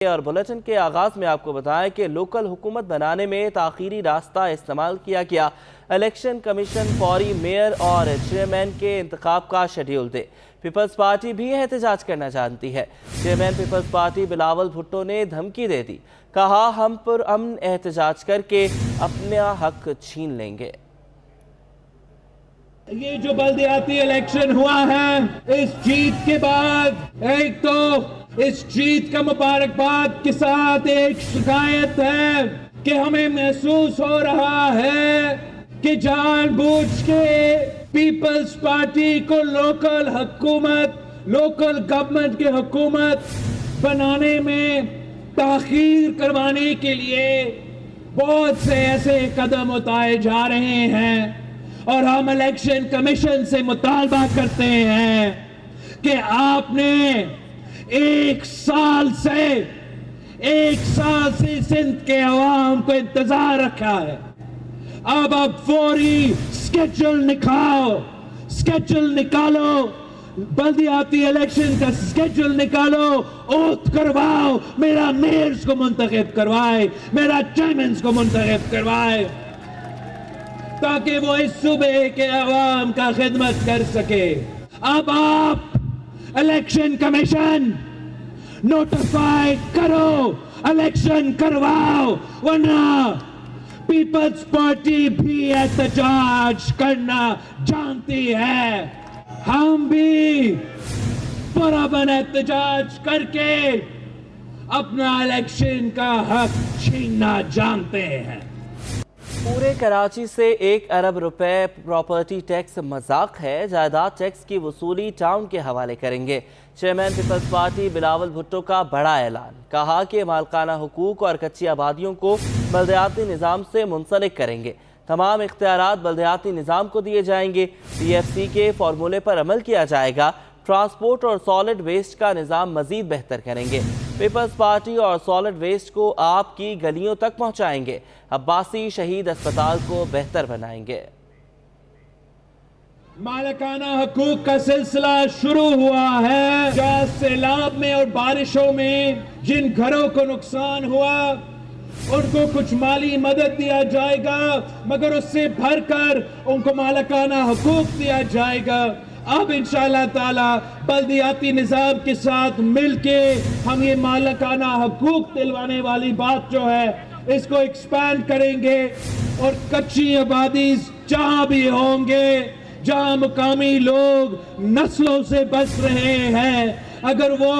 اور بلیٹن کے آغاز میں آپ کو بتائیں کہ لوکل حکومت بنانے میں تاخیری راستہ استعمال کیا گیا۔ الیکشن کمیشن فوری میئر اور چیئرمین کے انتخاب کا شیڈیول دے۔ پیپلز پارٹی بھی احتجاج کرنا جانتی ہے۔ Chairman Peoples Party Bilawal Bhutto نے دھمکی دے دی، کہا ہم پر امن احتجاج کر کے اپنا حق چھین لیں گے۔ یہ جو بلدیاتی الیکشن ہوا ہے، اس جیت کے بعد ایک تو اس جیت کا مبارکباد کے ساتھ ایک شکایت ہے کہ ہمیں محسوس ہو رہا ہے کہ جان بوجھ کے پیپلز پارٹی کو لوکل گورنمنٹ کی حکومت بنانے میں تاخیر کروانے کے لیے بہت سے ایسے قدم اٹھائے جا رہے ہیں، اور ہم الیکشن کمیشن سے مطالبہ کرتے ہیں کہ آپ نے ایک سال سے سندھ کے عوام کو انتظار رکھا ہے۔ اب فوری سکیڈول نکالو، بلدیاتی الیکشن کا سکیڈول نکالو، اوتھ کرواؤ، میرا میئرز کو منتخب کروائے، میرا چیئرمینز کو منتخب کروائے، تاکہ وہ اس صوبے کے عوام کا خدمت کر سکے۔ اب آپ الیکشن کمیشن نوٹیفائی کرو، الیکشن کرواؤ، ورنہ پیپلز پارٹی بھی احتجاج کرنا جانتی ہے۔ ہم بھی پرامن احتجاج کر کے اپنا الیکشن کا حق چھیننا جانتے ہیں۔ پورے کراچی سے 1 ارب روپے پراپرٹی ٹیکس مذاق ہے، جائیداد ٹیکس کی وصولی ٹاؤن کے حوالے کریں گے۔ Chairman Peoples Party Bilawal Bhutto کا بڑا اعلان، کہا کہ مالکانہ حقوق اور کچی آبادیوں کو بلدیاتی نظام سے منسلک کریں گے۔ تمام اختیارات بلدیاتی نظام کو دیے جائیں گے۔ پی ایف سی کے فارمولے پر عمل کیا جائے گا۔ ٹرانسپورٹ اور سالڈ ویسٹ کا نظام مزید بہتر کریں گے۔ پیپلز پارٹی اور سالڈ ویسٹ کو آپ کی گلیوں تک پہنچائیں گے۔ عباسی شہید اسپتال کو بہتر بنائیں گے۔ مالکانہ حقوق کا سلسلہ شروع ہوا ہے، جہاں سیلاب میں اور بارشوں میں جن گھروں کو نقصان ہوا ان کو کچھ مالی مدد دیا جائے گا، مگر اس سے بھر کر ان کو مالکانہ حقوق دیا جائے گا۔ اب انشاءاللہ تعالی بلدیاتی نظام کے ساتھ مل کے ہم یہ مالکانہ حقوق دلوانے والی بات جو ہے اس کو ایکسپینڈ کریں گے، اور کچی آبادی جہاں بھی ہوں گے، جہاں مقامی لوگ نسلوں سے بس رہے ہیں، اگر وہ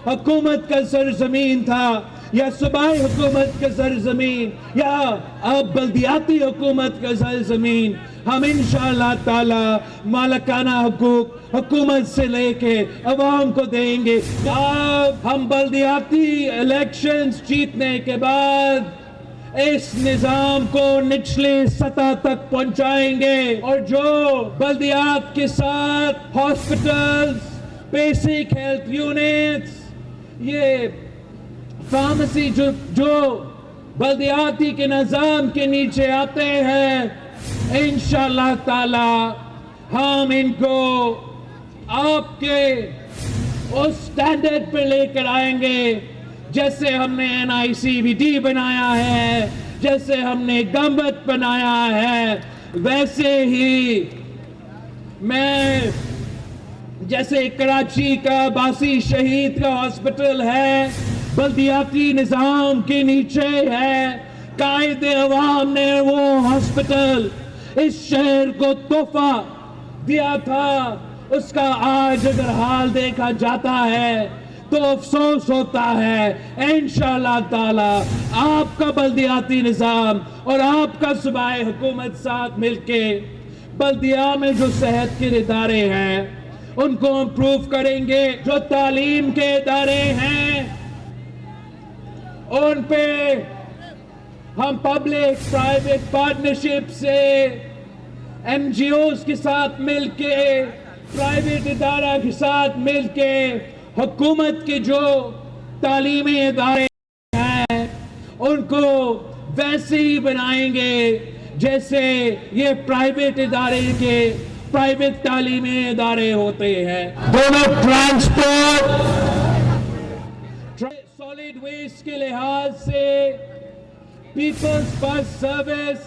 حکومت کا سرزمین تھا یا صوبائی حکومت کا سرزمین یا اب بلدیاتی حکومت کا سرزمین، ہم انشاءاللہ تعالی مالکانہ حقوق حکومت سے لے کے عوام کو دیں گے۔ اب ہم بلدیاتی الیکشنز جیتنے کے بعد اس نظام کو نچلی سطح تک پہنچائیں گے، اور جو بلدیات کے ساتھ ہاسپٹلز، بیسک ہیلتھ یونٹس، یہ فارمیسی جو بلدیاتی کے نظام کے نیچے آتے ہیں، انشاءاللہ تعالی ہم ان کو آپ کے اس سٹینڈرڈ پہ لے کر آئیں گے، جیسے ہم نے NICVD بنایا ہے، جیسے ہم نے گمبت بنایا ہے، ویسے ہی میں جیسے کراچی کا عباسی شہید کا ہاسپٹل ہے، بلدیاتی نظام کے نیچے ہے، قائد عوام نے وہ ہاسپٹل اس شہر کو تحفہ دیا تھا، اس کا آج اگر حال دیکھا جاتا ہے تو افسوس ہوتا ہے۔ انشاءاللہ تعالی آپ کا بلدیاتی نظام اور آپ کا صوبائی حکومت ساتھ مل کے بلدیہ میں جو صحت کے ادارے ہیں ان کو امپروو کریں گے، جو تعلیم کے ادارے ہیں ان پہ ہم پبلک پرائیویٹ پارٹنرشپ سے NGOs کے ساتھ مل کے، پرائیویٹ ادارہ کے ساتھ مل کے حکومت کے جو تعلیمی ادارے ہیں ان کو ویسے ہی بنائیں گے جیسے یہ پرائیویٹ ادارے کے پرائیویٹ تعلیمی ادارے ہوتے ہیں۔ دونوں ٹرانسپورٹ، سالڈ ویسٹ सर्विस के लिहाज से पीपल्स बस सर्विस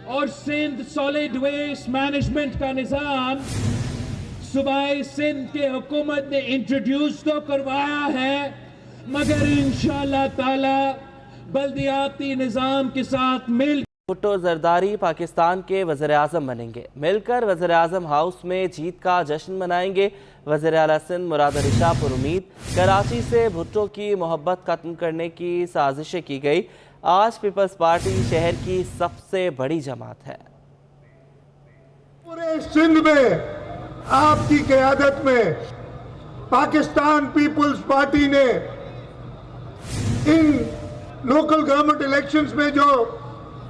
और सिंध सॉलिड वेस्ट मैनेजमेंट का निज़ाम सूबाई सिंध के हुकूमत ने इंट्रोड्यूस तो करवाया है, मगर इंशाअल्लाह ताला बल्दियाती निज़ाम के साथ मिल भुट्टो जरदारी पाकिस्तान के वज़ीर-ए-आज़म बनेंगे। मिलकर वज़ीर-ए-आज़म हाउस में जीत का जश्न मनाएंगे। वज़ीर आला सिंध मुराद अली शाह पर उम्मीद। कराची से भुट्टो की मोहब्बत खत्म करने की साजिशें की गई। आज पीपल्स पार्टी शहर की सबसे बड़ी जमात है। पूरे सिंध में आपकी क़यादत में पाकिस्तान पीपल्स पार्टी ने इन लोकल गवर्नमेंट इलेक्शंस में जो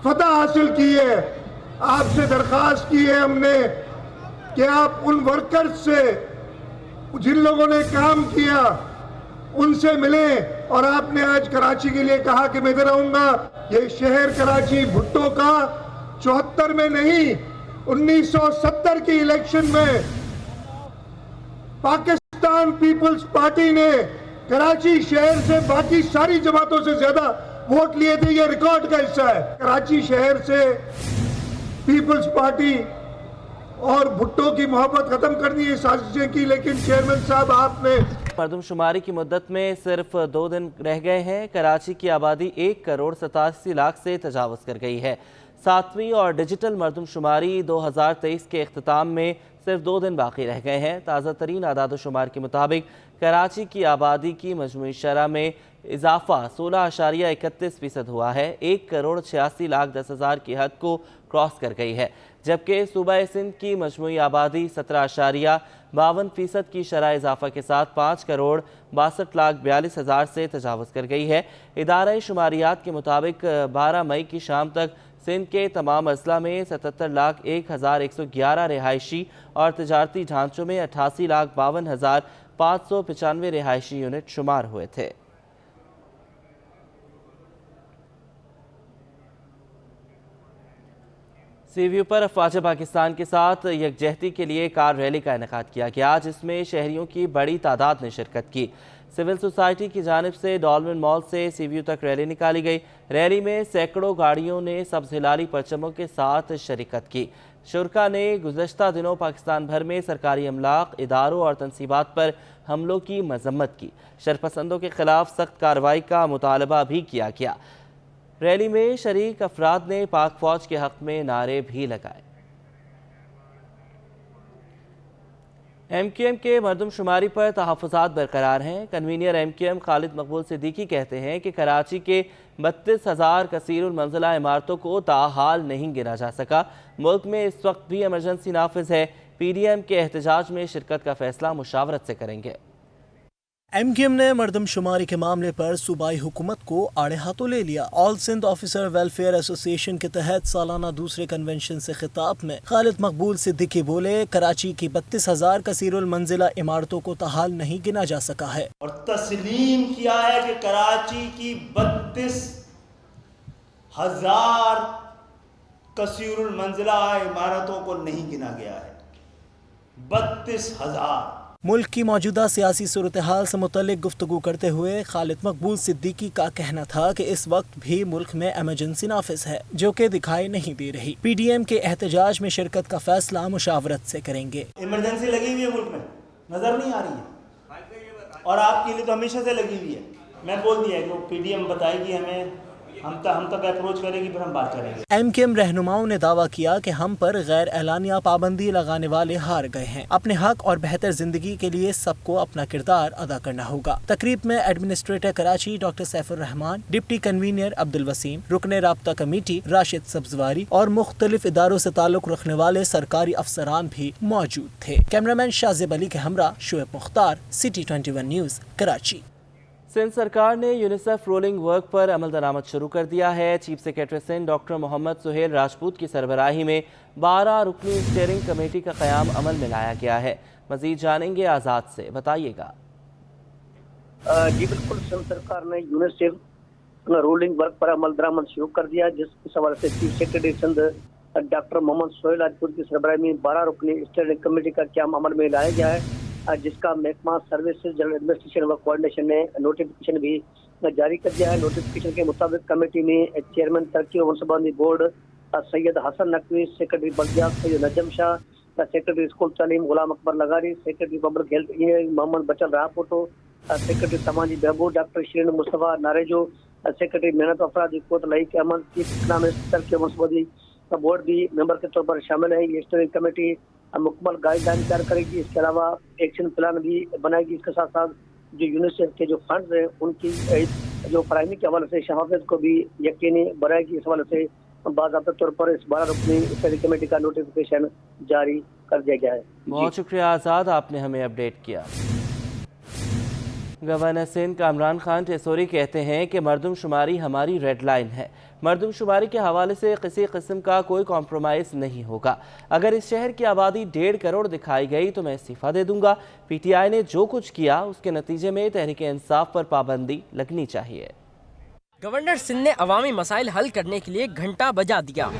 फतह हासिल की है, आपसे दरख्वास्त की है हमने कि आप उन वर्कर्स से जिन लोगों ने काम किया उनसे मिलें। और आपने आज कराची के लिए कहा कि मैं इधर आऊंगा। ये शहर कराची भुट्टो का 74 में नहीं 1970 की इलेक्शन में पाकिस्तान पीपल्स पार्टी ने कराची शहर से बाकी सारी जमातों से ज्यादा वोट लिए थे। ये रिकॉर्ड का हिस्सा है। कराची शहर से पीपल्स पार्टी और भुट्टो की मोहब्बत खत्म करनी है साजिशें की, लेकिन चेयरमैन साहब आपने मरदमशुमारी की मुद्दत में सिर्फ 2 दिन रह गए हैं। कराची की आबादी 1,87,00,000 से तजावज़ कर गई है। 7वीं और डिजिटल मरदमशुमारी 2023 के इख्तिताम में सिर्फ 2 दिन बाकी रह गए हैं। ताज़ा तरीन आदाद-ओ-शुमार के मुताबिक कराची की आबादी की मजमूई शरह में इजाफा 16.31% हुआ है। 1,86,10,000 की हद को क्रॉस कर गई है, जबकि सूबा सिंध की मजमूई आबादी 17.52% की शरह इजाफा के साथ 5,62,42,000 से तजावज़ कर गई है। इदारा शुमारियात के मुताबिक 12 मई की शाम तक सिंध के तमाम अजला में 77,01,111 रिहायशी और तजारती ढांचों में 88,52,595 रिहायशी यूनिट शुमार हुए थे। सी व्यू पर अफवाज पाकिस्तान के साथ यकजहती के लिए कार रैली का इनेकाद किया गया, जिसमें शहरियों की बड़ी तादाद ने शिरकत की। सिविल सोसाइटी की जानिब से डॉल्फिन मॉल से सी व्यू तक रैली निकाली गई। रैली में सैकड़ों गाड़ियों ने सब्ज़ हिलाली परचमों के साथ शिरकत की। शुरका ने गुज़श्ता दिनों पाकिस्तान भर में सरकारी अमलाक, इदारों और तनसीबात पर हमलों की मजम्मत की। शरपसंदों के खिलाफ सख्त कार्रवाई का मुतालबा भी किया गया। रैली में शरीक अफराद ने पाक फौज के हक़ में नारे भी लगाए। MQM के मरदमशुमारी पर तहफ़्फ़ुज़ात बरकरार हैं। कन्वीनियर MQM खालिद मकबूल सिद्दीकी कहते हैं कि कराची के 32,000 कसीरुल मंजिला इमारतों को ताहाल नहीं गिना जा सका। मुल्क में इस वक्त भी एमरजेंसी नाफिज है। PDM के एहतजाज में शिरकत का फैसला मुशावरत से करेंगे। MQM ने मरदमशुमारी के मामले पर सूबाई हुकूमत को आड़े हाथों ले लिया। All Sindh officer welfare association के तहत सालाना दूसरे कन्वेंशन से खिताब में खालिद मकबूल सिद्दीकी बोले, कराची की 32,000 कसीरुल मंजिला इमारतों को ताहाल नहीं गिना जा सका है और तस्लीम किया है कि कराची की 32,000 कसीरुल मंजिला इमारतों को नहीं गिना गया है। 32,000। मुल्क की मौजूदा सियासी सूरत हाल से मुतल्लिक गुफ्तगू करते हुए खालिद मकबूल सिद्दीकी का कहना था कि इस वक्त भी मुल्क में एमरजेंसी नाफिज है, जो कि दिखाई नहीं दे रही। PDM के एहतजाज में शिरकत का फैसला मुशावरत से करेंगे। इमरजेंसी लगी हुई है मुल्क में, नजर नहीं आ रही है, और आपके लिए तो हमेशा से लगी हुई है। मैं बोल दिया कि वो PDM बताएगी हमें, हम तक अप्रोच करेगी, फिर हम बात करेंगे। MQM रहनुमाओं ने दावा किया कि हम पर गैर एलानिया पाबंदी लगाने वाले हार गए हैं। अपने हक और बेहतर जिंदगी के लिए सबको अपना किरदार अदा करना होगा। तकरीब में administrator Karachi doctor Saifur Rahman, deputy convener Abdul Wasim, रुकने राब्ता कमेटी राशिद सब्जवारी और मुख्तलिफ इदारों से ताल्लुक रखने वाले सरकारी अफसरान भी मौजूद थे। कैमरामैन शाजिब अली के हमरा शुएब मुख्तार, सिटी 21 न्यूज़, कराची। सिंध सरकार ने यूनिसेफ रोलिंग वर्क पर अमल दरामद शुरू कर दिया है। Chief secretary Sindh doctor Mohammad Suhail Rajput की सरबराही में 12 रुकनी स्टीयरिंग कमेटी का क़याम अमल में लाया गया है। मजीद जानेंगे आज़ाद से, बताइएगा। जी बिल्कुल, सिंध सरकार ने यूनिसेफ रोलिंग वर्क पर अमल दरामद शुरू कर दिया, जिस हवाले से chief secretary Sindh doctor Mohammad Suhail Rajput की सरबराही में 12 रुकनी स्टीयरिंग कमेटी का क़याम अमल में लाया गया है, जिसका महकमा सर्विसेज जनरल एडमिनिस्ट्रेशन व कोऑर्डिनेशन ने नोटिफिकेशन भी जारी कर दिया है। नोटिफिकेशन के मुताबिक कमेटी में चेयरमैन तरक्की और मनसूबाबंदी बोर्ड सैयद हसन नकवी, सेक्रेटरी बल्दियात सैयद नजम शाह, सेक्रेटरी स्कूल तालीम Ghulam Akbar Lagari, secretary public health engineering Mohammad Bachal Rapoto, secretary समाजी बहबूद डॉक्टर शिरीन मुस्तफा नारेजो, सेक्रेटरी मेहनत अफराद हिकमत लाइक अहमद, चीफ इकनॉमिस्ट तरक्की और मनसूबाबंदी का बोर्ड भी मेंबर के तौर पर शामिल है। ये स्टीयरिंग कमेटी मुकम्मल गाइडलाइन तैयार करेगी। इसके अलावा एक्शन प्लान भी बनाएगी। इसके साथ साथ जो यूनिसेफ के जो फंड्स हैं उनकी जो फराहमी के हवाले से शफाफियत को भी यकीनी बनाएगी। इस हवाले से बाज़ाब्ता तौर पर इस 12 रुकनी स्टीयरिंग कमेटी का नोटिफिकेशन जारी कर दिया गया है। बहुत शुक्रिया आज़ाद, आपने हमें अपडेट किया। गवर्नर सिंध कामरान खान टेसोरी कहते हैं कि मरदमशुमारी हमारी रेड लाइन है। मरदमशुमारी के हवाले से किसी किस्म का कोई कॉम्प्रोमाइज़ नहीं होगा। अगर इस शहर की आबादी 1.5 करोड़ दिखाई गई तो मैं इस्तीफ़ा दे दूंगा। PTI ने जो कुछ किया उसके नतीजे में तहरीक इंसाफ पर पाबंदी लगनी चाहिए। गवर्नर सिंध ने अवामी मसाइल हल करने के लिए घंटा बजा दिया।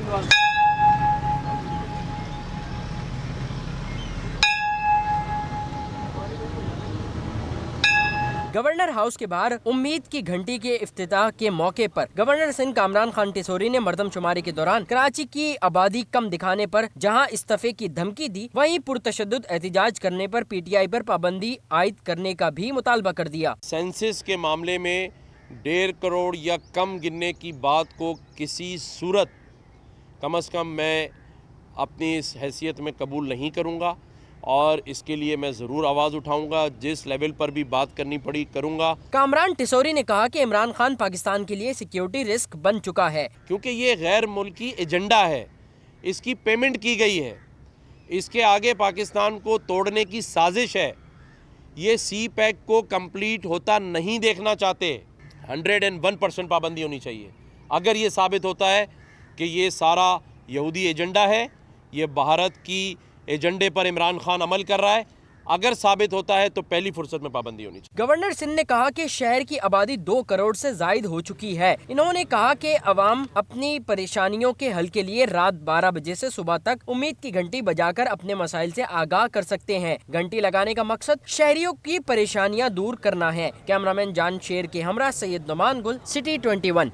गवर्नर हाउस के बाहर उम्मीद की घंटी के इफ्तिताह के मौके पर गवर्नर सिंध कामरान खान टेसोरी ने मरदमशुमारी के दौरान कराची की आबादी कम दिखाने पर जहां इस्तीफे की धमकी दी, वहीं पुरतशद्दुद एहतजाज करने पर PTI पर पाबंदी आयद करने का भी मुतालबा कर दिया। सेंसस के मामले में 1.5 करोड़ या कम गिनने की बात को किसी सूरत कम से कम मैं अपनी इस हैसियत में कबूल नहीं करूँगा और इसके लिए मैं ज़रूर आवाज़ उठाऊंगा। जिस लेवल पर भी बात करनी पड़ी करूंगा। कामरान टेसोरी ने कहा कि इमरान खान पाकिस्तान के लिए सिक्योरिटी रिस्क बन चुका है, क्योंकि ये गैर मुल्की एजेंडा है, इसकी पेमेंट की गई है, इसके आगे पाकिस्तान को तोड़ने की साजिश है। ये CPEC को कंप्लीट होता नहीं देखना चाहते। 101% पाबंदी होनी चाहिए। अगर ये साबित होता है कि ये सारा यहूदी एजेंडा है, ये भारत की एजेंडे पर इमरान खान अमल कर रहा है, अगर साबित होता है तो पहली फुर्सत में पाबंदी होनी चाहिए। गवर्नर सिंध ने कहा कि शहर की आबादी 2 करोड़ से जायद हो चुकी है। इन्होंने कहा कि अवाम अपनी परेशानियों के हल के लिए रात 12 बजे से सुबह तक उम्मीद की घंटी बजाकर अपने मसाइल से आगाह कर सकते हैं। घंटी लगाने का मकसद शहरियों की परेशानियां दूर करना है। कैमरामैन जान शेर के हमरा सैयद नुमान गुल, सिटी 21।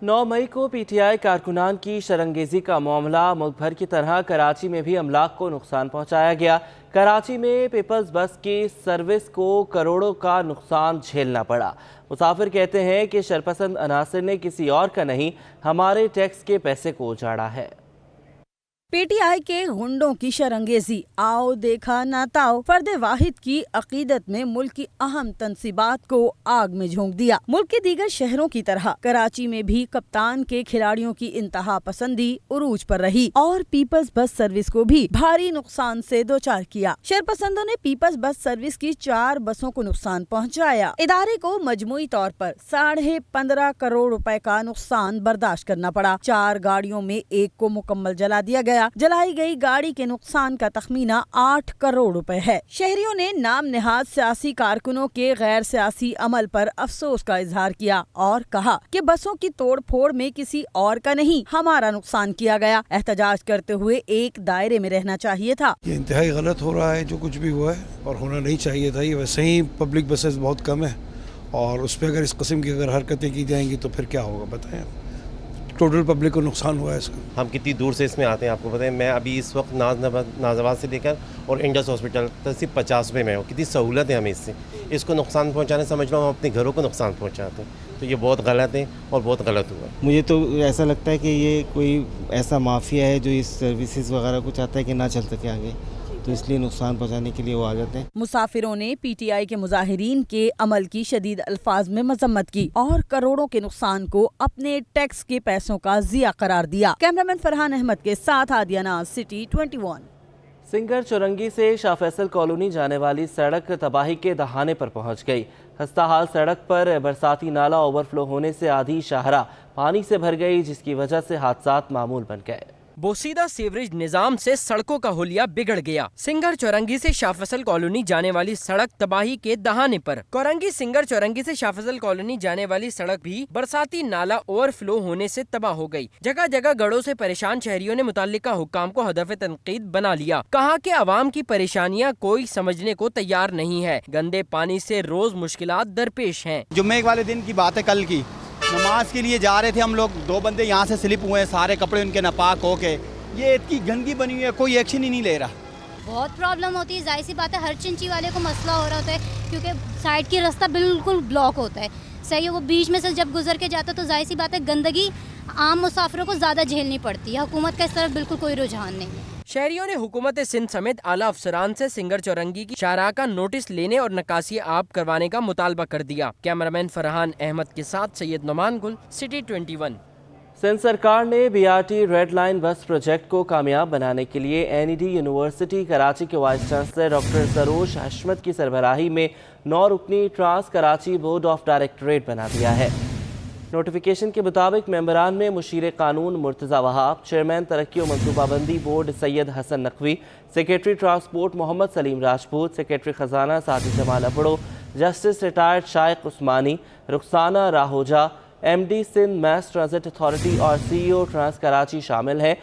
9 मई को PTI कारकुनान की शरंगेजी का मामला मुल्क भर की तरह कराची में भी अमलाक को नुकसान पहुंचाया गया। कराची में पीपल्स बस की सर्विस को करोड़ों का नुकसान झेलना पड़ा। मुसाफिर कहते हैं कि शरपसंद अनासर ने किसी और का नहीं, हमारे टैक्स के पैसे को उजाड़ा है। PTI के गुंडों की शरंगेजी, आओ देखा ना ताओ, फर्द वाहिद की अकीदत में मुल्क की अहम तनसीबात को आग में झोंक दिया। मुल्क के दीगर शहरों की तरह कराची में भी कप्तान के खिलाड़ियों की इंतहा पसंदी उरूज पर रही और पीपल्स बस सर्विस को भी भारी नुकसान से दोचार किया। शरपसंदों ने पीपल्स बस सर्विस की 4 बसों को नुकसान पहुँचाया। इदारे को मजमूई तौर पर 15.5 करोड़ रुपए का नुकसान बर्दाश्त करना पड़ा। 4 गाड़ियों में एक को मुकम्मल जला दिया गया। जलाई गई गाड़ी के नुकसान का तखमीना 8 करोड़ रुपए है। शहरियों ने नाम नेहाद सियासी कारकुनों के गैर सियासी अमल पर अफसोस का इजहार किया और कहा कि बसों की तोड़ फोड़ में किसी और का नहीं, हमारा नुकसान किया गया। एहतजाज करते हुए एक दायरे में रहना चाहिए था। ये इंतहाई गलत हो रहा है जो कुछ भी हुआ है, और होना नहीं चाहिए था। ये वैसे ही पब्लिक बसेस बहुत कम है और उस पर अगर इस किस्म की अगर हरकतें की जाएंगी तो फिर क्या होगा बताएं। टोटल पब्लिक को नुकसान हुआ है इसका। हम कितनी दूर से इसमें आते हैं आपको पता है। मैं अभी इस वक्त नाज़ाबाद से लेकर और इंडस हॉस्पिटल तक सिर्फ 50 रुपये में हूँ। कितनी सहूलत है हमें इससे। इसको नुकसान पहुँचाने समझ लो हम अपने घरों को नुकसान पहुँचाते हैं, तो ये बहुत गलत है और बहुत गलत हुआ। मुझे तो ऐसा लगता है कि ये कोई ऐसा माफिया है जो इस सर्विसेज वगैरह को चाहता है कि ना चल सके आगे, तो इसलिए नुकसान पहुंचाने के लिए वो आ जाते हैं। मुसाफिरों ने PTI के मुजाहिरीन के अमल की शदीद अल्फाज में मजम्मत की और करोड़ों के नुकसान को अपने टैक्स के पैसों का जिया करार दिया। कैमरामैन फरहान अहमद के साथ आदिया नाज, सिटी 21। सिंगर चुरंगी से शाह फैसल कॉलोनी जाने वाली सड़क तबाही के दहाने पर पहुंच गई। खस्ता हाल सड़क पर बरसाती नाला ओवरफ्लो होने से आधी शाहरा पानी से भर गई, जिसकी वजह से हादसात मामूल बन गए। बोसीदा सीवरेज निजाम से सड़कों का हुलिया बिगड़ गया। सिंगर चौरंगी से शाह फैसल कॉलोनी जाने वाली सड़क तबाही के दहाने पर। कोरंगी सिंगर चौरंगी से शाह फैसल कॉलोनी जाने वाली सड़क भी बरसाती नाला ओवरफ्लो होने से तबाह हो गई। जगह जगह गड़ों से परेशान शहरियों ने मुतल्लिका हुक्काम को हदफ तनकीद बना लिया। कहा कि आवाम की परेशानियां कोई समझने को तैयार नहीं है। गंदे पानी से रोज मुश्किलात दरपेश हैं। जुम्मे वाले दिन की बात है, कल की नमाज के लिए जा रहे थे हम लोग, 2 बंदे यहाँ से स्लिप हुए हैं, सारे कपड़े उनके नापाक हो के। ये इतनी गंदगी बनी हुई है, कोई एक्शन ही नहीं ले रहा। बहुत प्रॉब्लम होती है, जाहिर सी बात है, हर चिंची वाले को मसला हो रहा होता है क्योंकि साइड की रास्ता बिल्कुल ब्लॉक होता है। सही है, वो बीच में से जब गुजर के जाता है तो जाहिर सी बात है गंदगी आम मुसाफिरों को ज़्यादा झेलनी पड़ती है। हुकूमत का इस तरफ बिल्कुल कोई रुझान नहीं है। शहरियों ने हुकूमत सिंध समेत आला अफसरान से सिंगर चौरंगी की शाहराह का नोटिस लेने और नकासी आब करवाने का मुतालबा कर दिया। कैमरामैन फरहान अहमद के साथ सैयद नुमान गुल, सिटी 21। सिंध सरकार ने BRT red line bus project को कामयाब बनाने के लिए NED यूनिवर्सिटी कराची के vice chancellor doctor Saroj Hashmat की सरबराही में 9 रुकनी trans Karachi board of directorate बना दिया है। नोटिफिकेशन के मुताबिक मेंबरान में मुशीर कानून मुर्तज़ा वहाब, चेयरमैन तरक्की और मनसूबाबंदी board Syed Hasan Naqvi, secretary transport Mohammad Saleem Rajput, secretary खजाना Saadi Jamal Abro, justice retired Shaiq Usmani, Rukhsana Rahoja, MD Sindh mass transit authority और CEO ट्रांस कराची शामिल हैं।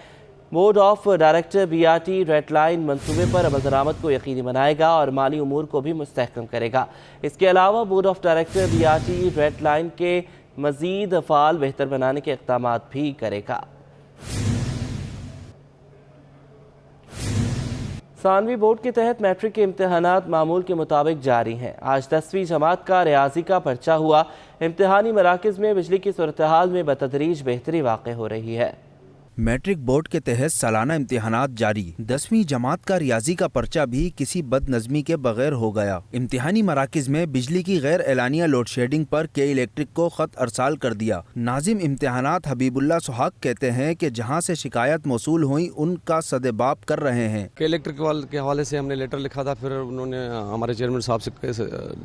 Board of director BRT red line मनसूबे पर अमल दरामद को यकीनी बनाएगा और माली उमूर को भी मुस्तहकम करेगा। इसके अलावा board of director BRT red line के मज़ीद अफ़ाल बेहतर बनाने के इक़दामात भी करेगा। सानवी बोर्ड के तहत मैट्रिक के इम्तहानात मामूल के मुताबिक जारी हैं। आज 10वीं जमात का रियाजी का पर्चा हुआ। इम्तहानी मराकज़ में बिजली की सूरत हाल में बतदरीज बेहतरी वाक़ हो रही है। मैट्रिक बोर्ड के तहत सालाना इम्तिहानात जारी। 10वीं जमात का रियाजी का पर्चा भी किसी बदनज़मी के बगैर हो गया। इम्तिहानी मराकिज़ में बिजली की गैर एलानिया लोड शेडिंग पर के इलेक्ट्रिक को ख़त अरसाल कर दिया। नाजिम इम्तिहानात हबीबुल्ला सुहाग कहते हैं कि जहां से शिकायत मौसूल हुई उनका सदेबाप कर रहे हैं। के इलेक्ट्रिक के हवाले से हमने लेटर लिखा था, फिर उन्होंने हमारे चेयरमैन साहब से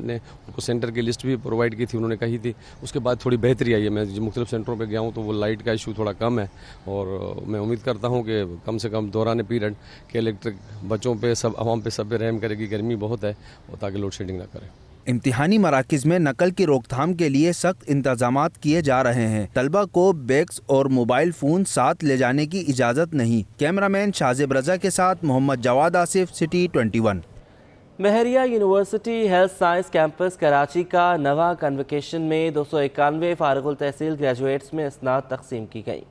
ने उनको सेंटर की लिस्ट भी प्रोवाइड की थी, उन्होंने कही थी। उसके बाद थोड़ी बेहतरी आई है। मैं मुख्तलिफ सेंटरों पर गया हूँ तो वो लाइट का इशू थोड़ा कम है और मैं उम्मीद करता हूं कि कम से कम दौरान पीरियड के इलेक्ट्रिक बच्चों पे सब आवाम पे सब पे रहम करेगी। गर्मी बहुत है और ताकि लोड शेडिंग ना करे। इम्तिहानी मराकिज़ में नकल की रोकथाम के लिए सख्त इंतजामात किए जा रहे हैं। तलबा को बैग्स और मोबाइल फ़ोन साथ ले जाने की इजाज़त नहीं। कैमरामैन शाजिब रजा के साथ Mohammad Jawad Asif, city 21। Bahria university health science campus Karachi का नवा कन्वोकेशन में 291 फारिगुल तहसील ग्रेजुएट्स में इसनाद तकसीम की गई।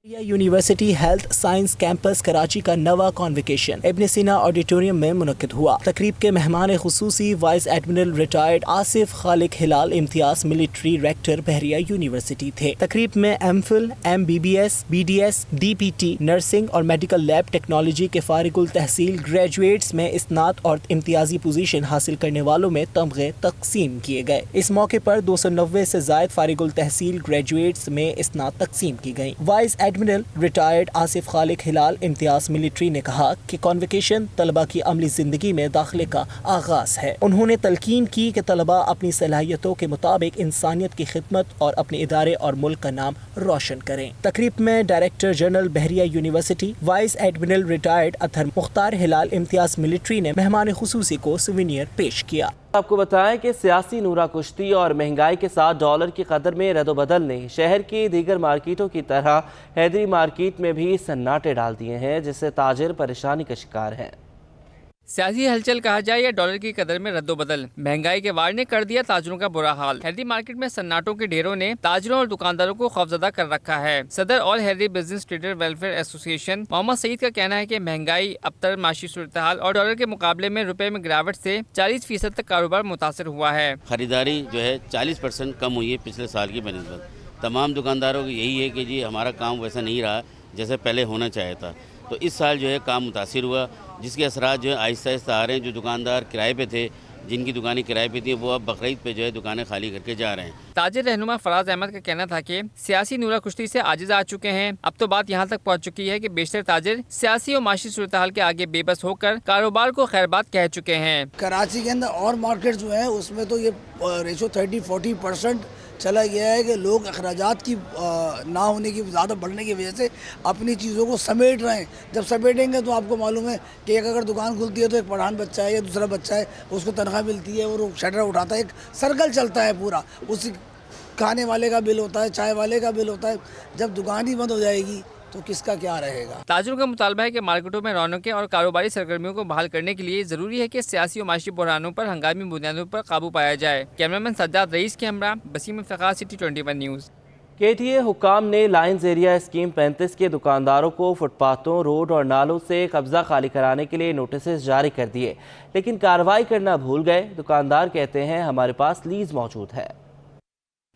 University health science campus Karachi का नवा कॉन्वोकेशन इब्न सीना ऑडिटोरियम में मुनक्किद हुआ। तकरीब के मेहमान खुसूसी वाइस एडमिरल रिटायर्ड आसिफ खालिक हिलाल इम्तियाज मिलिट्री रेक्टर बहरिया यूनिवर्सिटी थे। तकरीब में MPhil, MBBS, BDS, DPT, nursing और मेडिकल लैब टेक्नोलॉजी के फारिगुल तहसील ग्रेजुएट्स में इसनाद और इम्तियाजी पोजीशन हासिल करने वालों में तमगे तकसीम किए गए। इस मौके पर 290 से जायद फारिगुल तहसील ग्रेजुएट्स में इसनाद तकसीम की गई। वाइस एडमिरल रिटायर्ड आसिफ खालिक हिलाल इम्तियाज मिलिट्री ने कहा कि कॉन्वोकेशन तलबा की अमली जिंदगी में दाखिले का आगाज है। उन्होंने तलकीन की कि तलबा अपनी सलाहियतों के मुताबिक इंसानियत की खिदमत और अपने इदारे और मुल्क का नाम रोशन करें। तकरीब में director general Bahria university vice admiral retired Athar Mukhtar Hilal Imtiaz military ने मेहमान खुसूसी को सुवेनियर पेश किया। आपको बताएं कि सियासी नूरा कुश्ती और महंगाई के साथ डॉलर की कदर में रद्द-ओ-बदल ने शहर की दीगर मार्केटों की तरह हैदरी मार्केट में भी सन्नाटे डाल दिए हैं, जिससे ताजिर परेशानी का शिकार हैं। सियासी हलचल कहा जाए या डॉलर की कदर में रद्दोबदल, महंगाई के वार ने कर दिया ताजरों का बुरा हाल। हैदरी मार्केट में सन्नाटों के ढेरों ने ताजरों और दुकानदारों को खौफजदा कर रखा है। सदर all Haidri business trader welfare association Mohammad Saeed का कहना है कि महंगाई, अबतर माशी सूरत हाल और डॉलर के मुकाबले में रुपए में गिरावट से 40% तक कारोबार मुतासर हुआ है। खरीदारी जो है 40% कम हुई है पिछले साल की बनिस्बत। तमाम दुकानदारों को यही है कि जी हमारा काम वैसा नहीं रहा जैसे पहले होना चाहिए था, तो इस साल जो है काम मुतासिर हुआ, जिसके असरात जो है आहिस्ता आहिस्ता आ रहे हैं। जो दुकानदार किराए पे थे, जिनकी दुकानें किराए पे थी, वो अब बकरीद पे जो है दुकानें खाली करके जा रहे हैं। ताजिर रहनुमा फराज अहमद का कहना था कि सियासी नूरा कुश्ती से आजिज आ चुके हैं। अब तो बात यहाँ तक पहुँच चुकी है कि बेशतर ताजिर सियासी और माशी सूरत हाल के आगे बेबस होकर कारोबार को खैरबाद कह चुके हैं। कराची के अंदर और मार्केट जो है उसमें तो ये रेशो 30-40% چلا گیا ہے کہ لوگ اخراجات کی نہ ہونے کی زیادہ بڑھنے کی وجہ سے اپنی چیزوں کو سمیٹ رہے ہیں. جب سمیٹیں گے تو آپ کو معلوم ہے کہ ایک اگر دکان کھلتی ہے تو ایک پڑھان بچہ ہے یا دوسرا بچہ ہے, اس کو تنخواہ ملتی ہے اور وہ شٹر اٹھاتا ہے, ایک سرکل چلتا ہے پورا. اسی کھانے والے کا بل ہوتا ہے, چائے والے کا بل ہوتا ہے. جب دکان ہی بند ہو جائے گی تو کس کا کیا رہے گا. تاجروں کا مطالبہ ہے کہ مارکیٹوں میں رونقیں اور کاروباری سرگرمیوں کو بحال کرنے کے لیے ضروری ہے کہ سیاسی اور معاشی بحرانوں پر ہنگامی بنیادوں پر قابو پایا جائے. کیمرامین سجاد رئیس کے ہمراہ بسیم افتخار, سٹی 21 نیوز. کے ٹی اے حکام نے لائنز ایریا اسکیم 35 کے دکانداروں کو فٹ پاتھوں, روڈ اور نالوں سے قبضہ خالی کرانے کے لیے نوٹسز جاری کر دیے, لیکن کارروائی کرنا بھول گئے. دکاندار کہتے ہیں ہمارے پاس لیز موجود ہے.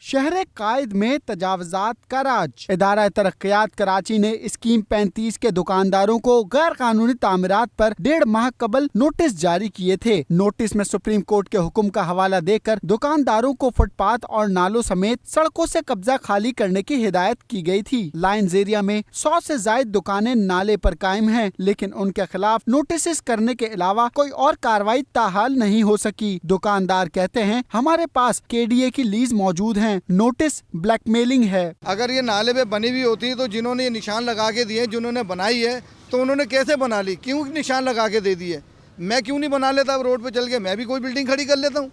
شہر قائد میں تجاوزات کا راج. ادارہ ترقیات کراچی نے اسکیم 35 کے دکانداروں کو غیر قانونی تعمیرات پر 1.5 ماہ قبل نوٹس جاری کیے تھے. نوٹس میں سپریم کورٹ کے حکم کا حوالہ دے کر دکانداروں کو فٹ پاتھ اور نالوں سمیت سڑکوں سے قبضہ خالی کرنے کی ہدایت کی گئی تھی. لائنز ایریا میں 100 سے زائد دکانیں نالے پر قائم ہیں, لیکن ان کے خلاف نوٹسز کرنے کے علاوہ کوئی اور کارروائی تاحال نہیں ہو سکی. دکاندار کہتے ہیں ہمارے پاس KDA کی لیز موجود ہیں, نوٹس بلیک میلنگ ہے. اگر یہ نالے پہ بنی ہوئی ہوتی تو جنہوں نے یہ نشان لگا کے دیے, جنہوں نے بنائی ہے, تو انہوں نے کیسے بنا لی, کیوں نشان لگا کے دے دیے؟ میں کیوں نہیں بنا لیتا روڈ پہ چل کے, میں بھی کوئی بلڈنگ کھڑی کر لیتا ہوں.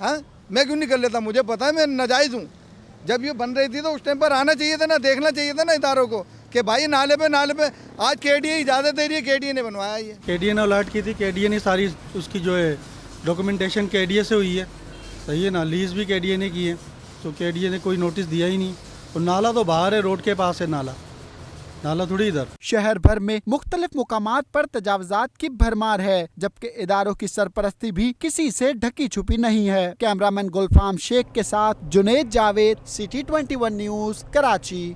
ہاں میں کیوں نہیں کر لیتا, مجھے پتا ہے میں ناجائز ہوں. جب یہ بن رہی تھی تو اس ٹائم پر آنا چاہیے تھا نا, دیکھنا چاہیے تھا نا اداروں کو کہ بھائی نالے پہ آج KDA اجازت دے رہی ہے, KDA نے بنوایا. یہ KDA نے الاٹ کی تھی, KDA نے ساری اس کی جو ہے ڈاکومنٹیشن KDA سے ہوئی ہے, صحیح ہے نا, لیز بھی KDA نے کی ہے, تو KDA نے کوئی نوٹس دیا ہی نہیں. اور نالا تو باہر ہے, روڈ کے پاس ہے نالا تھوڑی ادھر. شہر بھر میں مختلف مقامات پر تجاوزات کی بھرمار ہے, جبکہ اداروں کی سرپرستی بھی کسی سے ڈھکی چھپی نہیں ہے. کیمرامین گلفام شیخ کے ساتھ جنید جاوید, سٹی 21 نیوز, کراچی.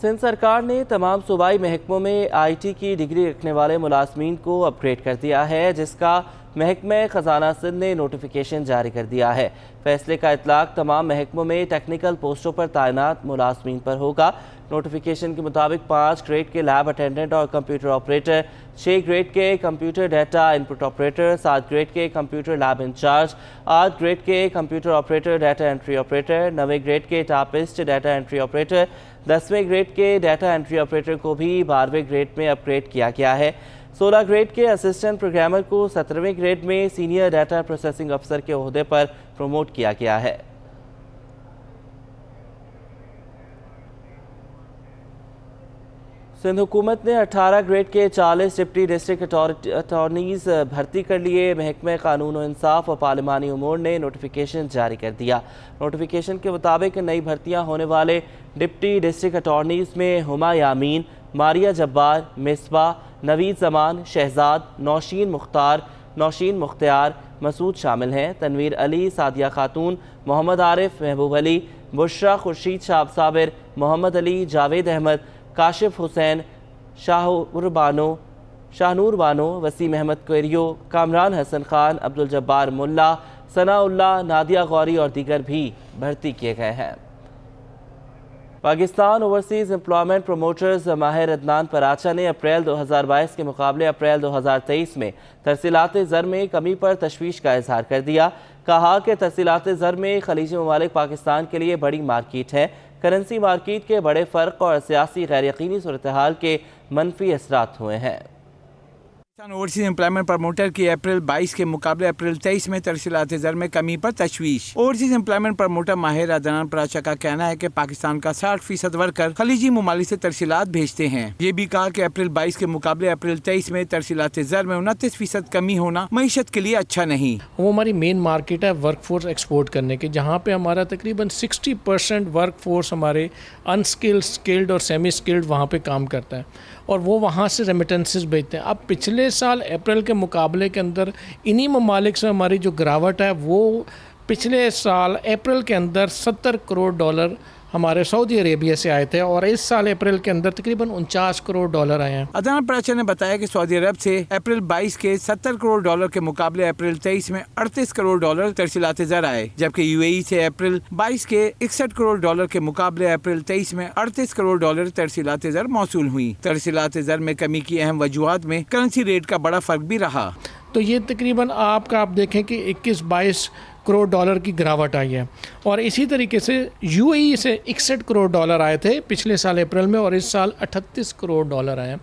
سندھ سرکار نے تمام صوبائی محکموں میں IT کی ڈگری رکھنے والے ملازمین کو اپ گریڈ کر دیا ہے, جس کا محکمہ خزانہ سندھ نے نوٹیفیکیشن جاری کر دیا ہے. فیصلے کا اطلاق تمام محکموں میں ٹیکنیکل پوسٹوں پر تعینات ملازمین پر ہوگا. نوٹیفیکیشن کے مطابق 5 گریڈ کے لیب اٹینڈنٹ اور کمپیوٹر آپریٹر, 6 گریڈ کے computer data input operator, 7 grade کے کمپیوٹر لیب انچارج, 8 گریڈ کے computer operator data entry operator, 9 grade کے ٹاپسٹ ڈیٹا انٹری آپریٹر, 10ویں گریڈ کے ڈیٹا انٹری آپریٹر کو بھی 12ویں گریڈ میں اپ گریڈ کیا گیا ہے. 16 گریڈ کے اسسٹنٹ پروگرامر کو 17ویں گریڈ میں سینئر ڈیٹا پروسیسنگ افسر کے عہدے پر پروموٹ کیا گیا ہے. سندھ حکومت نے 18 گریڈ کے 40 ڈپٹی ڈسٹرکٹ اٹارنیز بھرتی کر لیے. محکمہ قانون و انصاف اور پارلیمانی امور نے نوٹیفیکیشن جاری کر دیا. نوٹیفیکیشن کے مطابق نئی بھرتیاں ہونے والے ڈپٹی ڈسٹرکٹ اٹارنیز میں ہما یامین, ماریہ جبار, مصباح, نوید زمان, شہزاد, نوشین مختار, مسعود شامل ہیں. تنویر علی, سعدیہ خاتون, محمد عارف, محبوب علی, بشرا خورشید شہاب صابر, محمد علی, جاوید احمد, کاشف حسین, شاہنور بانو, وسیم احمد کوئریو, کامران حسن خان, عبدالجبار ملا, ثناء اللہ, نادیہ غوری اور دیگر بھی بھرتی کیے گئے ہیں. پاکستان اوورسیز امپلائمنٹ پروموٹرز ماہر عدنان پراچا نے اپریل 2022 کے مقابلے اپریل 2023 میں ترسیلات زر میں کمی پر تشویش کا اظہار کر دیا. کہا کہ ترسیلات زر میں خلیجی ممالک پاکستان کے لیے بڑی مارکیٹ ہے. کرنسی مارکیٹ کے بڑے فرق اور سیاسی غیر یقینی صورتحال کے منفی اثرات ہوئے ہیں. اوورسیز امپلائمنٹ پروموٹر کی اپریل 22 کے مقابلے اپریل 23 میں ترسیلات زر میں کمی پر تشویش. اوورسیز امپلائمنٹ پروموٹر ماہر عدنان پراچا کا کہنا ہے کہ پاکستان کا 60% ورکر خلیجی ممالک سے ترسیلات بھیجتے ہیں. یہ بھی کہا کہ اپریل 22 کے مقابلے اپریل 23 میں ترسیلات زر میں 29% کمی ہونا معیشت کے لیے اچھا نہیں. وہ ہماری مین مارکیٹ ہے ورک فورس ایکسپورٹ کرنے کی, جہاں پہ ہمارا تقریباً 60% ورک فورس ہمارے انسکلڈ, اسکلڈ اور سیمی اسکلڈ وہاں پہ کام کرتا ہے, اور وہ وہاں سے ریمیٹنسز بھیجتے ہیں. اب پچھلے سال اپریل کے مقابلے کے اندر انہی ممالک سے ہماری جو گراوٹ ہے وہ پچھلے سال اپریل کے اندر $70 کروڑ ہمارے سعودی عربیہ سے آئے تھے, اور اس سال اپریل کے اندر تقریباً $49 کروڑ آئے ہیں. عدنان پراچا نے بتایا کہ سعودی عرب سے اپریل 22 کے $70 کروڑ کے مقابلے اپریل 23 میں $38 کروڑ ترسیلات زر آئے, جبکہ UAE سے اپریل 22 کے $61 کروڑ کے مقابلے اپریل 23 میں $38 کروڑ ترسیلات زر موصول ہوئی. ترسیلات زر میں کمی کی اہم وجوہات میں کرنسی ریٹ کا بڑا فرق بھی رہا. تو یہ تقریباً آپ دیکھیں کہ 21-22 करोड़ डॉलर की गिरावट आई है। और इसी तरीके से UAE से 61 करोड़ डॉलर आए थे पिछले साल अप्रैल में, और इस साल 38 करोड़ डॉलर आए हैं।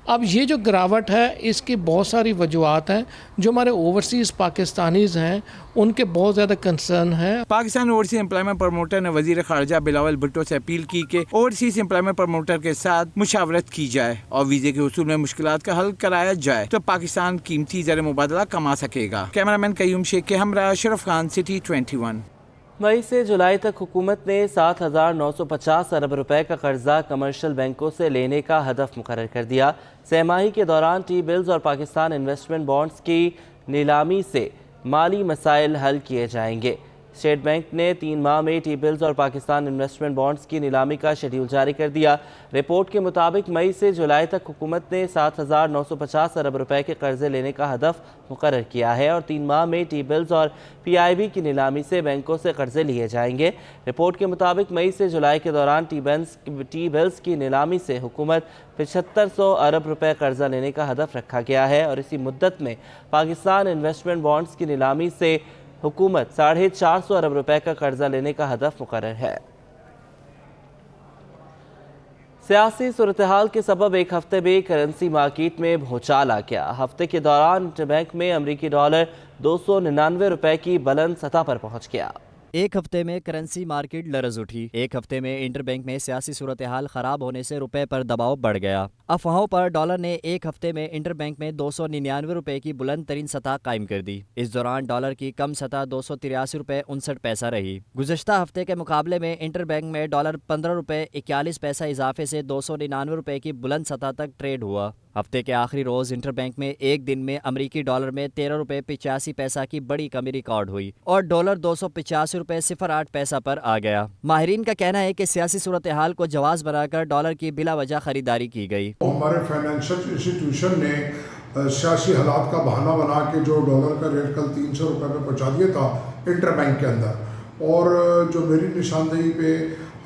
अब ये जो गिरावट है इसकी बहुत सारी वजूहत हैं, जो हमारे ओवरसीज़ पाकिस्तानीज़ हैं उनके बहुत ज़्यादा कंसर्न है। पाकिस्तान ओवरसीज एम्प्लॉयमेंट प्रमोटर ने वजीर खारजा बिलावल भुट्टो से अपील की कि ओवरसीज एम्प्लॉयमेंट प्रमोटर के साथ मुशावरत की जाए और वीज़े के हुसूल में मुश्किलात का हल कराया जाए तो पाकिस्तान कीमती ज़र मुबादला कमा सकेगा। कैमरामैन कयूम शेख के हमरा अशरफ खान, सिटी 21। मई से जुलाई तक हुकूमत ने 7,950 अरब रुपए का कर्जा कमर्शियल बैंकों से लेने का हदफ मुकर्रर कर दिया। सहमाही के दौरान टी बिल्स और पाकिस्तान इन्वेस्टमेंट बॉन्ड्स की नीलामी से माली मसाइल हल किए जाएंगे। स्टेट बैंक ने 3 माह में टी बिल्स और पाकिस्तान इन्वेस्टमेंट बॉन्ड्स की नीलामी का शेड्यूल जारी कर दिया। रिपोर्ट के मुताबिक मई से जुलाई तक हुकूमत ने 7,950 अरब रुपए के कर्जे लेने का हदफ मुकर्रर किया है और 3 माह में टी बिल्स और PIB की नीलामी से बैंकों से कर्जे लिए जाएंगे। रिपोर्ट के मुताबिक मई से जुलाई के दौरान टी बिल्स की नीलामी से हुकूमत 7500 अरब रुपए कर्जा लेने का हदफ रखा गया है और इसी मुद्दत में पाकिस्तान इन्वेस्टमेंट बॉन्ड्स की नीलामी से हुकूमत 450 अरब रुपए का कर्जा लेने का हदफ मुकर्रर है। सियासी सूरत-ए-हाल के सबब एक हफ्ते में करेंसी मार्केट में भूचाल आ गया। हफ्ते के दौरान इंटरबैंक में अमरीकी डॉलर 299 रुपए की बुलंद सतह पर पहुंच गया। एक हफ्ते में करेंसी मार्केट लरज उठी। एक हफ्ते में इंटरबैंक में सियासी सूरत हाल खराब होने से रुपए पर दबाव बढ़ गया। अफवाहों पर डॉलर ने एक हफ्ते में इंटरबैंक में 299 रुपए की बुलंद तरीन सतह कायम कर दी। इस दौरान डॉलर की कम सतह 283 रुपए 59 पैसा रही। गुज़श्ता हफ्ते के मुकाबले में इंटरबैंक में डॉलर 15 रुपए 41 पैसा इजाफे से 299 रुपए की बुलंद सतह तक ट्रेड हुआ। हफ्ते के आखिरी रोज इंटरबैंक में एक दिन में अमरीकी डॉलर में 13 रुपए 85 पैसा की बड़ी कमी रिकॉर्ड हुई और डॉलर 250 रुपए 08 पैसा पर आ गया। माहिरीन का कहना है कि सियासी सूरत हाल को जवाज बनाकर डॉलर की बिला वजह खरीदारी की गई। हमारे फाइनेंशियल इंस्टीट्यूशन ने सियासी हालात का बहाना बना के जो डॉलर का रेट कल 300 रुपए पे पहुंचा दिया था इंटरबैंक के अंदर, और जो मेरी निशानदेही पे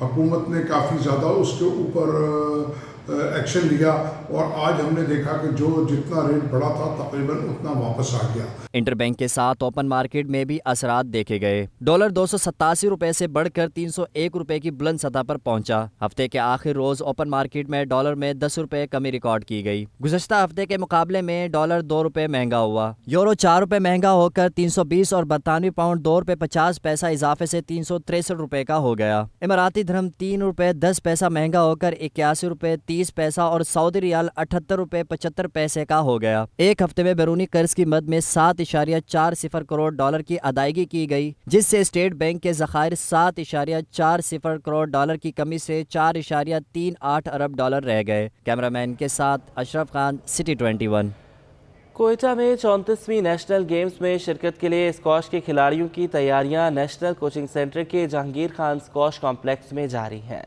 हुकूमत ने काफ़ी ज़्यादा उसके ऊपर एक्शन लिया और आज हमने देखा कि जो जितना रेट बढ़ा था तकरीबन उतना वापस आ गया। इंटरबैंक के साथ ओपन मार्केट में भी असरात देखे गए। डॉलर 287 रुपए से बढ़कर 301 रुपए की बुलंद सतह पर पहुंचा। हफ्ते के आखिर रोज ओपन मार्केट में डॉलर में 10 रुपए कमी रिकॉर्ड की गई। गुज़श्ता हफ्ते के मुकाबले में डॉलर 2 रुपए महंगा हुआ। यूरो 4 रुपए महंगा होकर 320 और बरतानवी पाउंड 2 रुपए 50 पैसा इजाफे से 363 रुपए का हो गया। इमाराती दिरहम 3 रुपए 10 पैसा महंगा होकर 81 रुपए 30 पैसा और सऊदी रियाल 78 रुपए 75 पैसे का हो गया। एक हफ्ते में बैरूनी कर्ज की मद में 7.40 करोड़ डॉलर की अदायगी की गई, जिससे स्टेट बैंक के ज़खायर 7.40 करोड़ डॉलर की कमी से 4.38 अरब डॉलर रह गए। कैमरामैन के साथ अशरफ खान, सिटी 21। कोयटा में 34वीं नेशनल गेम्स में शिरकत के लिए स्क्वाश के खिलाड़ियों की तैयारियां नेशनल कोचिंग सेंटर के जहांगीर खान स्क्वाश कॉम्प्लेक्स में जारी हैं।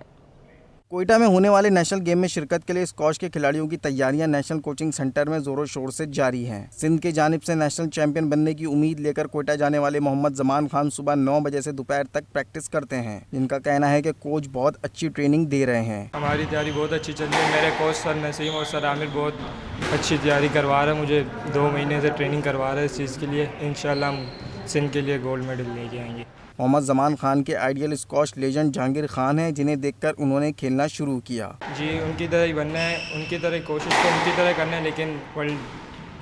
कोयटा में होने वाले नेशनल गेम में शिरकत के लिए स्क्वाश के खिलाड़ियों की तैयारियां नेशनल कोचिंग सेंटर में जोरों शोर से जारी हैं। सिंध की जानिब से नेशनल चैंपियन बनने की उम्मीद लेकर कोयटा जाने वाले मोहम्मद जमान खान सुबह 9 बजे से दोपहर तक प्रैक्टिस करते हैं, जिनका कहना है कि कोच बहुत अच्छी ट्रेनिंग दे रहे हैं। हमारी तैयारी बहुत अच्छी चल रही है। मेरे कोच सर नसीम और सर आमिर बहुत अच्छी तैयारी करवा रहे हैं। मुझे 2 महीने से ट्रेनिंग करवा रहे हैं इस चीज़ के लिए। इंशाल्लाह हम सिंध के लिए गोल्ड मेडल लेके आएंगे। मोहम्मद जमान खान के ideal squash legend Jahangir Khan हैं, जिन्हें देखकर उन्होंने खेलना शुरू किया। जी उनकी तरह ही बनना है, उनकी तरह कोशिश तो उनकी तरह करना है, लेकिन वर्ल्ड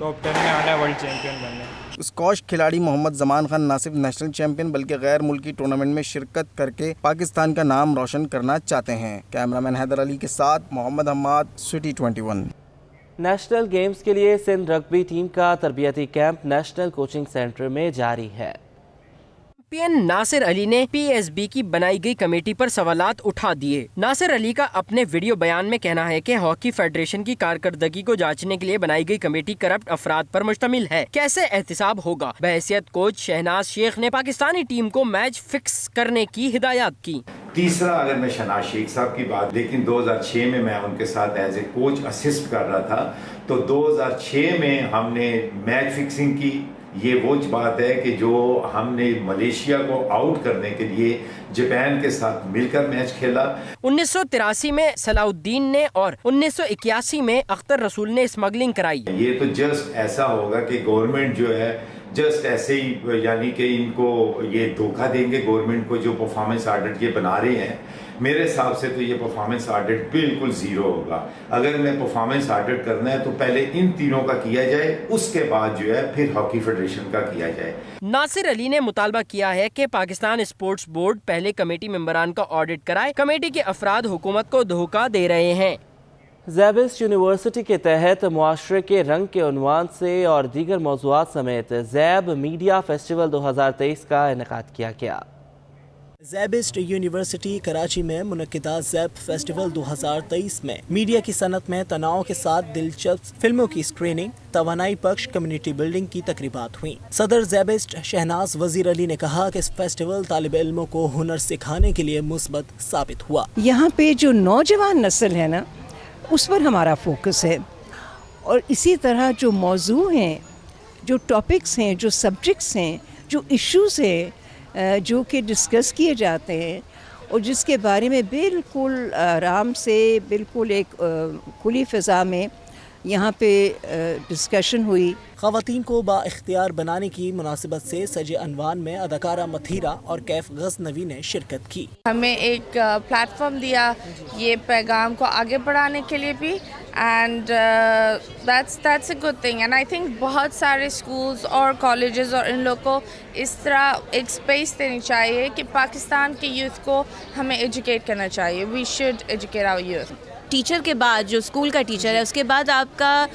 टॉप 10 में आना है, वर्ल्ड चैंपियन बनना है। स्क्वाश खिलाड़ी मोहम्मद जमान खान न सिर्फ नेशनल चैंपियन बल्कि गैर मुल्की टूर्नामेंट में शिरकत करके पाकिस्तान का नाम रोशन करना चाहते हैं। कैमरामैन हैदर अली के साथ Mohammad Hammad, city 21। National games के लिए सिंध रग्बी टीम का तरबियती कैंप नेशनल कोचिंग सेंटर में जारी है। चैंपियन नासिर अली ने PSB की बनाई गई कमेटी पर सवालात उठा दिए। नासिर अली का अपने वीडियो बयान में कहना है कि हॉकी फेडरेशन की कारकर्दगी को जांचने के लिए बनाई गई कमेटी करप्ट अफराद पर मुश्तमिल है। कैसे एहतिसाब होगा? बहैसियत कोच शहनाज शेख ने पाकिस्तानी टीम को मैच फिक्स करने की हिदायत की। तीसरा, अगर मैं शहनाज शेख साहब की बात, लेकिन 2006 में मैं उनके साथ एज ए कोच असिस्ट कर रहा था, तो 2006 में हमने मैच फिक्सिंग की। ये वो बात है कि जो हमने मलेशिया को आउट करने के लिए जापान के साथ मिलकर मैच खेला। 1983 में सलाउद्दीन ने और 1981 में अख्तर रसूल ने स्मगलिंग कराई। ये तो जस्ट ऐसा होगा कि गवर्नमेंट जो है जस्ट ऐसे ही यानी कि इनको ये धोखा देंगे गवर्नमेंट को जो परफॉर्मेंस ऑडिट ये बना रहे हैं। मेरे हिसाब से तो ये परफॉर्मेंस ऑडिट बिल्कुल ज़ीरो होगा। अगर मैं परफॉर्मेंस ऑडिट करना है तो पहले इन तीनों का किया जाए, उसके बाद जो है फिर हॉकी फेडरेशन का किया जाए। नासिर अली ने मुतालबा किया है कि पाकिस्तान स्पोर्ट्स बोर्ड पहले कमेटी मेंबरान का ऑडिट कराए। कमेटी के अफराद हुकूमत को धोखा दे रहे हैं। ज़ैबिस्ट यूनिवर्सिटी के तहत मुआशरे के रंग के उन्वान से और दीगर मौज़ूआत समेत ज़ैब मीडिया फेस्टिवल 2023 का इनेकाद किया गया। ज़ैबिस्ट यूनिवर्सिटी कराची में मुनक्किदा ज़ैब फेस्टिवल 2023 में मीडिया की सनत में तनाव के साथ दिलचस्प फिल्मों की स्क्रीनिंग, तवानाई पक्ष, कम्युनिटी बिल्डिंग की तकरीबात हुई। सदर ज़ैबिस्ट शहनाज वजीर अली ने कहा कि इस फेस्टिवल तालिब इल्मों को हुनर सिखाने के लिए मुस्बत साबित हुआ। यहाँ पे जो नौजवान नस्ल है ना, उस पर हमारा फोकस है और इसी तरह जो मौजू हैं, जो टॉपिक्स हैं, जो सब्जेक्ट्स हैं, जो इश्यूज़ हैं जो कि डिस्कस किए जाते हैं और जिसके बारे में बिल्कुल आराम से, बिल्कुल एक खुली फ़िज़ा में यहाँ पे डिस्कशन हुई। ख़वातीन को बाइख्तियार बनाने की मुनासिबत से सजे अनवान में अदाकारा मथीरा और कैफ गज़नवी ने शिरकत की। हमें एक प्लेटफॉर्म दिया ये पैगाम को आगे बढ़ाने के लिए भी, and that's a good thing. And I think बहुत सारे स्कूल्स और कॉलेजेस और इन लोग को इस तरह एक स्पेस देनी चाहिए कि पाकिस्तान के यूथ को हमें एजुकेट करना चाहिए। We should educate our youth. Teacher के बाद जो स्कूल का टीचर है, उसके बाद आपका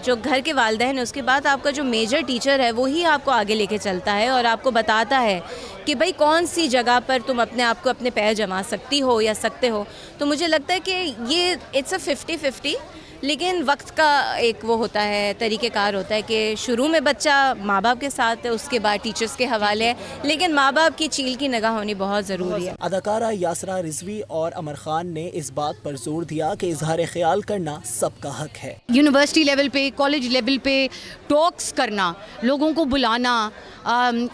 जो घर के वालिदैन है, उसके बाद आपका जो मेजर टीचर है वही आपको आगे लेके चलता है और आपको बताता है कि भाई कौन सी जगह पर तुम अपने आप को अपने पैर जमा सकती हो या सकते हो। तो मुझे लगता है कि ये इट्स अ 50-50, लेकिन वक्त का एक वो होता है, तरीक़ेकार होता है कि शुरू में बच्चा माँ बाप के साथ है, उसके बाद टीचर्स के हवाले है, लेकिन माँ बाप की चील की निगाह होनी बहुत ज़रूरी है। अदाकारा यासरा रिजवी और अमर खान ने इस बात पर जोर दिया कि इजहार ख्याल करना सबका हक है। यूनिवर्सिटी लेवल पे, कॉलेज लेवल पे टॉक्स करना, लोगों को बुलाना,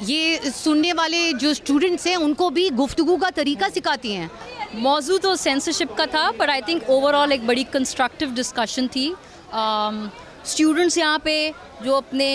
ये सुनने वाले जो स्टूडेंट्स हैं उनको भी गुफ्तगू का तरीका सिखाती हैं। मौजू तो सेंसरशिप का था, पर आई थिंक ओवरऑल एक बड़ी कंस्ट्रक्टिव डिस्कशन थी। स्टूडेंट्स यहाँ पे जो अपने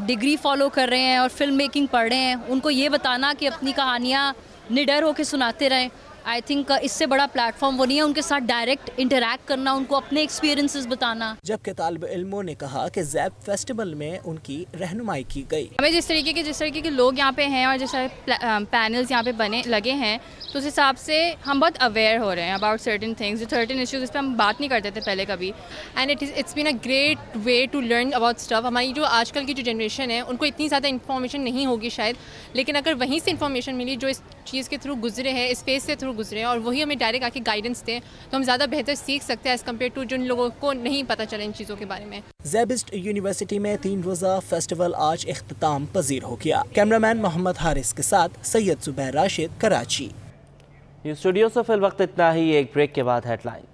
डिग्री फॉलो कर रहे हैं और फिल्म मेकिंग पढ़ रहे हैं, उनको ये बताना कि अपनी कहानियाँ निडर होकर सुनाते रहें। आई थिंक इससे बड़ा प्लेटफॉर्म वो नहीं है, उनके साथ डायरेक्ट इंटरैक्ट करना, उनको अपने एक्सपीरियंसेस बताना। जबकि तालिब इल्मों ने कहा कि ज़ैब फेस्टिवल में उनकी रहनुमाई की गई। हमें जिस तरीके के लोग यहाँ पे हैं और जिस तरह पैनल्स यहाँ पे बने लगे हैं, तो उस हिसाब से हम बहुत अवेयर हो रहे हैं अबाउट सर्टेन थिंग्स, जो सर्टेन इश्यूज़, इस पर हम बात नहीं करते थे पहले कभी। And it's been a great way to learn about stuff. हमारी जो आजकल की जो जनरेशन है उनको इतनी ज़्यादा इन्फॉर्मेशन नहीं होगी शायद, लेकिन अगर वहीं से इन्फॉर्मेशन मिली जो इस चीज़ के थ्रू गुजरे हैं, इस फेस से थ्रू गुजरे हैं, और वही हमें डायरेक्ट आके गाइडेंस दें, तो हम ज़्यादा बेहतर सीख सकते हैं एज़ कम्पेयर टू जिन लोगों को नहीं पता चला इन चीज़ों के बारे में। ज़ैबिस्ट यूनिवर्सिटी में 3 रोज़ा फेस्टिवल आज इख्तिताम पजीर हो गया। कैमरामैन मोहम्मद हारिस के साथ सैयद जुबैर राशिद, कराची। स्टूडियो से फिल वक्त इतना ही। एक ब्रेक के बाद हेडलाइन।